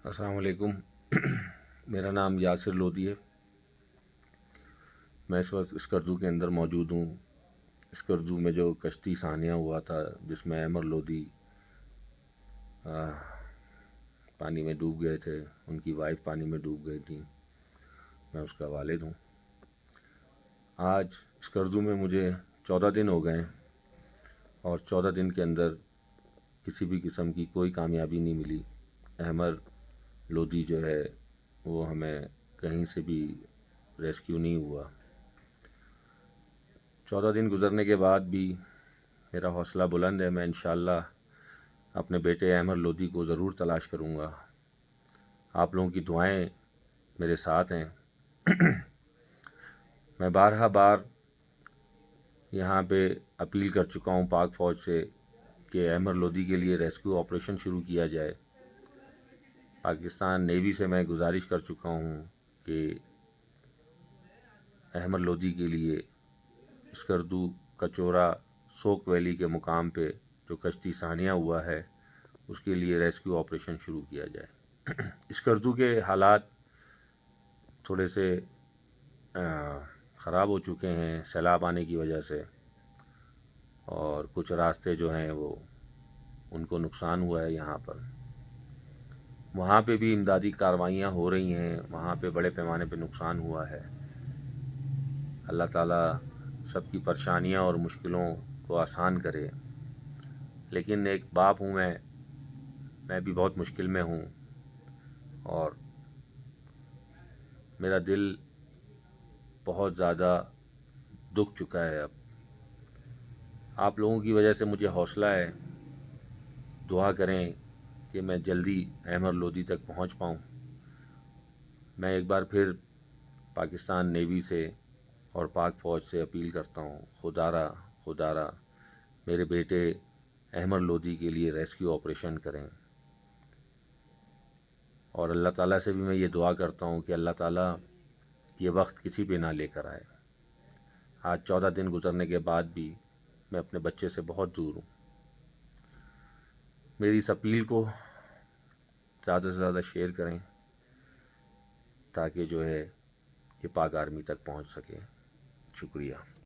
السلام علیکم۔ میرا نام یاسر لودھی ہے۔ میں اس وقت اسکردو کے اندر موجود ہوں۔ اسکردو میں جو کشتی سانحہ ہوا تھا جس میں احمد لودھی پانی میں ڈوب گئے تھے، ان کی وائف پانی میں ڈوب گئی تھی، میں اس کا والد ہوں۔ آج اسکردو میں مجھے 14 دن ہو گئے ہیں اور 14 دن کے اندر کسی بھی قسم کی کوئی کامیابی نہیں ملی۔ احمد لودھی جو ہے وہ ہمیں کہیں سے بھی ریسکیو نہیں ہوا۔ 14 دن گزرنے کے بعد بھی میرا حوصلہ بلند ہے۔ میں انشاءاللہ اپنے بیٹے احمد لودھی کو ضرور تلاش کروں گا۔ آپ لوگوں کی دعائیں میرے ساتھ ہیں۔ میں بارہا بار یہاں پہ اپیل کر چکا ہوں پاک فوج سے کہ احمد لودھی کے لیے ریسکیو آپریشن شروع کیا جائے۔ پاکستان نیوی سے میں گزارش کر چکا ہوں کہ احمد لودھی کے لیے اسکردو کچورا سوک ویلی کے مقام پہ جو کشتی سانحہ ہوا ہے اس کے لیے ریسکیو آپریشن شروع کیا جائے۔ اسکردو کے حالات تھوڑے سے خراب ہو چکے ہیں سیلاب آنے کی وجہ سے، اور کچھ راستے جو ہیں وہ ان کو نقصان ہوا ہے یہاں پر۔ وہاں پہ بھی امدادی کارروائیاں ہو رہی ہیں، وہاں پہ بڑے پیمانے پہ نقصان ہوا ہے۔ اللہ تعالیٰ سب کی پریشانیاں اور مشکلوں کو آسان کرے۔ لیکن ایک باپ ہوں میں بھی بہت مشکل میں ہوں اور میرا دل بہت زیادہ دکھ چکا ہے اب۔ آپ لوگوں کی وجہ سے مجھے حوصلہ ہے۔ دعا کریں کہ میں جلدی احمد لودھی تک پہنچ پاؤں۔ میں ایک بار پھر پاکستان نیوی سے اور پاک فوج سے اپیل کرتا ہوں، خدا را میرے بیٹے احمد لودھی کے لیے ریسکیو آپریشن کریں۔ اور اللہ تعالیٰ سے بھی میں یہ دعا کرتا ہوں کہ اللہ تعالیٰ یہ وقت کسی پہ نہ لے کر آئے۔ آج 14 دن گزرنے کے بعد بھی میں اپنے بچے سے بہت دور ہوں۔ میری اس اپیل کو زیادہ سے زیادہ شیئر کریں تاکہ جو ہے یہ پاک آرمی تک پہنچ سکے۔ شکریہ۔